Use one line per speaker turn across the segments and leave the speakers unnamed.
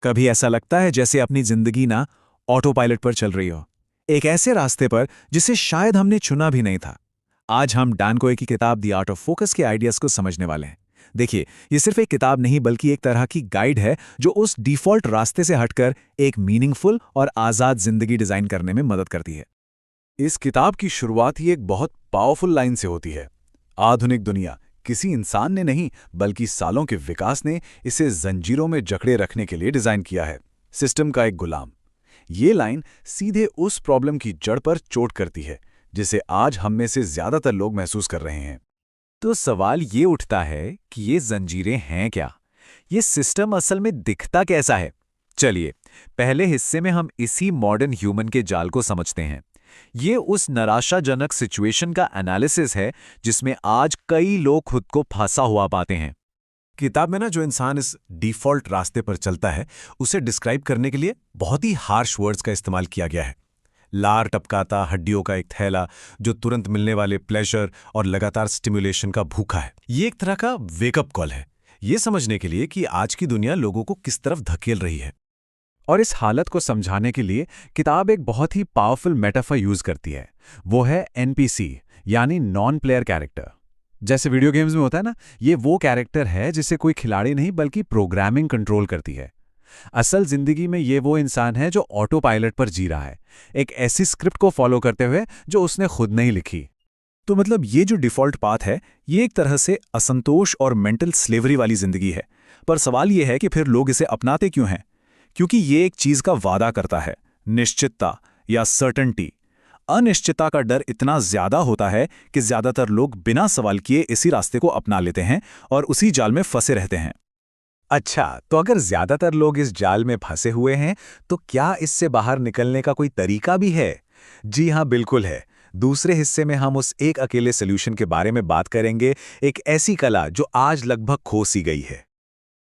कभी ऐसा लगता है जैसे अपनी जिंदगी ना ऑटो पायलट पर चल रही हो, एक ऐसे रास्ते पर जिसे शायद हमने चुना भी नहीं था। आज हम डैन कोए की किताब द आर्ट ऑफ फोकस के आइडियाज को समझने वाले हैं। देखिए, ये सिर्फ एक किताब नहीं बल्कि एक तरह की गाइड है जो उस डिफॉल्ट रास्ते से हटकर एक मीनिंगफुल और आज़ाद जिंदगी डिजाइन करने में मदद करती है।
इस किताब की शुरुआत ही एक बहुत पावरफुल लाइन से होती है। आधुनिक दुनिया किसी इंसान ने नहीं बल्कि सालों के विकास ने इसे जंजीरों में जकड़े रखने के लिए डिजाइन किया है, सिस्टम का एक गुलाम। ये लाइन सीधे उस प्रॉब्लम की जड़ पर चोट करती है जिसे आज हम में से ज्यादातर लोग महसूस कर रहे हैं।
तो सवाल ये उठता है कि ये जंजीरें हैं क्या? ये सिस्टम असल में दिखता कैसा है? चलिए, पहले हिस्से में हम इसी मॉडर्न ह्यूमन के जाल को समझते हैं। ये उस निराशाजनक सिचुएशन का एनालिसिस है जिसमें आज कई लोग खुद को फंसा हुआ पाते हैं।
किताब में जो इंसान इस डिफॉल्ट रास्ते पर चलता है उसे डिस्क्राइब करने के लिए बहुत ही हार्श वर्ड्स का इस्तेमाल किया गया है। लार टपकाता हड्डियों का एक थैला जो तुरंत मिलने वाले प्लेजर और लगातार स्टिमुलेशन का भूखा है। ये एक तरह का वेकअप कॉल है, ये समझने के लिए कि आज की दुनिया लोगों को किस तरफ धकेल रही है।
और इस हालत को समझाने के लिए किताब एक बहुत ही पावरफुल मेटाफर यूज करती है। वो है एनपीसी, यानी नॉन प्लेयर कैरेक्टर। जैसे वीडियो गेम्स में होता है ना, ये वो कैरेक्टर है जिसे कोई खिलाड़ी नहीं बल्कि प्रोग्रामिंग कंट्रोल करती है। असल जिंदगी में ये वो इंसान है जो ऑटो पायलट पर जी रहा है, एक ऐसी स्क्रिप्ट को फॉलो करते हुए जो उसने खुद नहीं लिखी।
तो मतलब ये जो डिफॉल्ट पाथ है, ये एक तरह से असंतोष और मेंटल स्लेवरी वाली जिंदगी है। पर सवाल ये है कि फिर लोग इसे अपनाते क्यों हैं? क्योंकि ये एक चीज का वादा करता है, निश्चितता या सर्टेनिटी। अनिश्चितता का डर इतना ज्यादा होता है कि ज्यादातर लोग बिना सवाल किए इसी रास्ते को अपना लेते हैं और उसी जाल में फंसे रहते हैं।
अच्छा, तो अगर ज्यादातर लोग इस जाल में फंसे हुए हैं, तो क्या इससे बाहर निकलने का कोई तरीका भी है? जी हाँ, बिल्कुल है। दूसरे हिस्से में हम उस एक अकेले सॉल्यूशन के बारे में बात करेंगे, एक ऐसी कला जो आज लगभग खो सी गई है।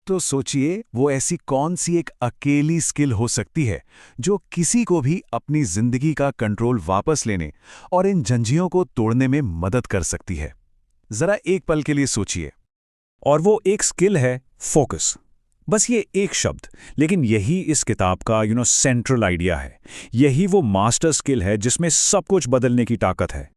तो सोचिए, वो ऐसी कौन सी एक अकेली स्किल हो सकती है जो किसी को भी अपनी जिंदगी का कंट्रोल वापस लेने और इन जंजीरों को तोड़ने में मदद कर सकती है। जरा एक पल के लिए सोचिए। और वो एक स्किल है फोकस। बस ये एक शब्द, लेकिन यही इस किताब का सेंट्रल आइडिया है। यही वो मास्टर स्किल है जिसमें सब कुछ बदलने की ताकत है।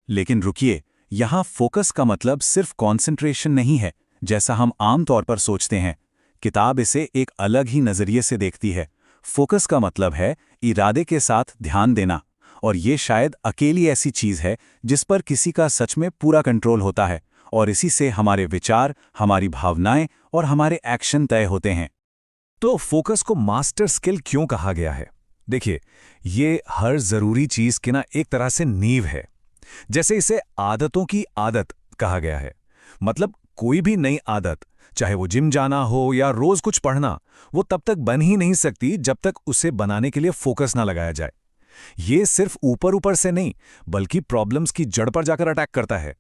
लेकिन रुकिए, यहां फोकस का मतलब सिर्फ कॉन्सेंट्रेशन नहीं है जैसा हम आम तौर पर सोचते हैं। किताब इसे एक अलग ही नजरिए से देखती है। फोकस का मतलब है इरादे के साथ ध्यान देना, और ये शायद अकेली ऐसी चीज है जिस पर किसी का सच में पूरा कंट्रोल होता है, और इसी से हमारे विचार, हमारी भावनाएं और हमारे एक्शन तय होते हैं। तो फोकस को मास्टर स्किल क्यों कहा गया है? देखिए, ये हर जरूरी चीज की एक तरह से नींव है। जैसे इसे आदतों की आदत कहा गया है। मतलब कोई भी नई आदत, चाहे वो जिम जाना हो या रोज कुछ पढ़ना, वो तब तक बन ही नहीं सकती जब तक उसे बनाने के लिए फोकस ना लगाया जाए। ये सिर्फ ऊपर ऊपर से नहीं बल्कि प्रॉब्लम्स की जड़ पर जाकर अटैक करता है।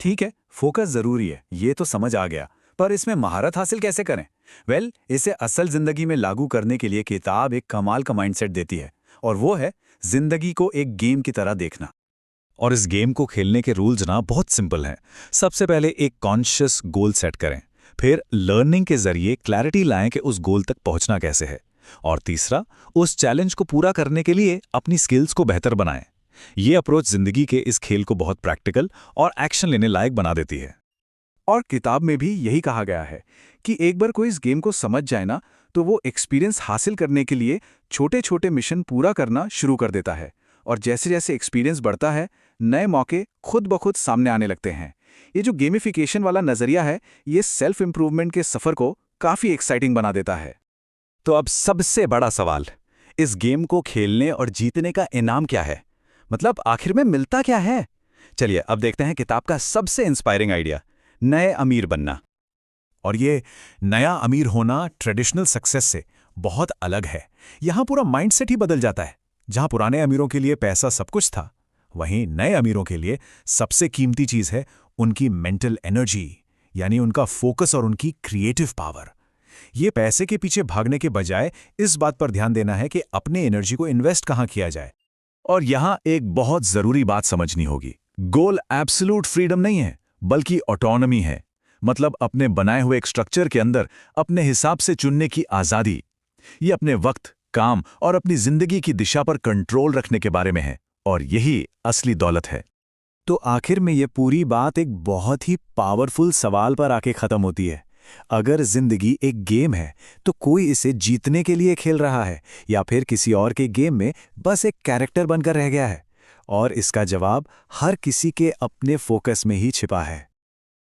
ठीक है, फोकस जरूरी है, ये तो समझ आ गया, पर इसमें महारत हासिल कैसे करें? इसे असल जिंदगी में लागू करने के लिए किताब एक कमाल का माइंडसेट देती है, और वो है जिंदगी को एक गेम की तरह देखना। और इस गेम को खेलने के रूल्स बहुत सिंपल हैं। सबसे पहले एक कॉन्शियस गोल सेट करें, फिर लर्निंग के जरिए क्लैरिटी लाएं कि उस गोल तक पहुंचना कैसे है, और तीसरा, उस चैलेंज को पूरा करने के लिए अपनी स्किल्स को बेहतर बनाएं। ये अप्रोच जिंदगी के इस खेल को बहुत प्रैक्टिकल और एक्शन लेने लायक बना देती है। और किताब में भी यही कहा गया है कि एक बार कोई इस गेम को समझ जाए तो वो एक्सपीरियंस हासिल करने के लिए छोटे छोटे मिशन पूरा करना शुरू कर देता है, और जैसे जैसे एक्सपीरियंस बढ़ता है, नए मौके खुद ब खुद सामने आने लगते हैं। ये जो गेमिफिकेशन वाला नजरिया है, ये सेल्फ इंप्रूवमेंट के सफर को काफी एक्साइटिंग बना देता है। तो अब सबसे बड़ा सवाल, इस गेम को खेलने और जीतने का इनाम क्या है? मतलब आखिर में मिलता क्या है? चलिए अब देखते हैं किताब का सबसे इंस्पायरिंग आइडिया, नए अमीर बनना। और ये नया अमीर होना ट्रेडिशनल सक्सेस से बहुत अलग है। यहां पूरा माइंडसेट ही बदल जाता है। जहां पुराने अमीरों के लिए पैसा सब कुछ था, वहीं नए अमीरों के लिए सबसे कीमती चीज है उनकी मेंटल एनर्जी, यानी उनका फोकस और उनकी क्रिएटिव पावर। ये पैसे के पीछे भागने के बजाय इस बात पर ध्यान देना है कि अपने एनर्जी को इन्वेस्ट कहां किया जाए। और यहां एक बहुत जरूरी बात समझनी होगी, गोल एब्सोल्यूट फ्रीडम नहीं है, बल्कि ऑटोनॉमी है। मतलब अपने बनाए हुए एक स्ट्रक्चर के अंदर अपने हिसाब से चुनने की आजादी। ये अपने वक्त, काम और अपनी जिंदगी की दिशा पर कंट्रोल रखने के बारे में है, और यही असली दौलत है।
तो आखिर में ये पूरी बात एक बहुत ही पावरफुल सवाल पर आके खत्म होती है। अगर जिंदगी एक गेम है तो कोई इसे जीतने के लिए खेल रहा है या फिर किसी और के गेम में बस एक कैरेक्टर बनकर रह गया है? और इसका जवाब हर किसी के अपने फोकस में ही छिपा है।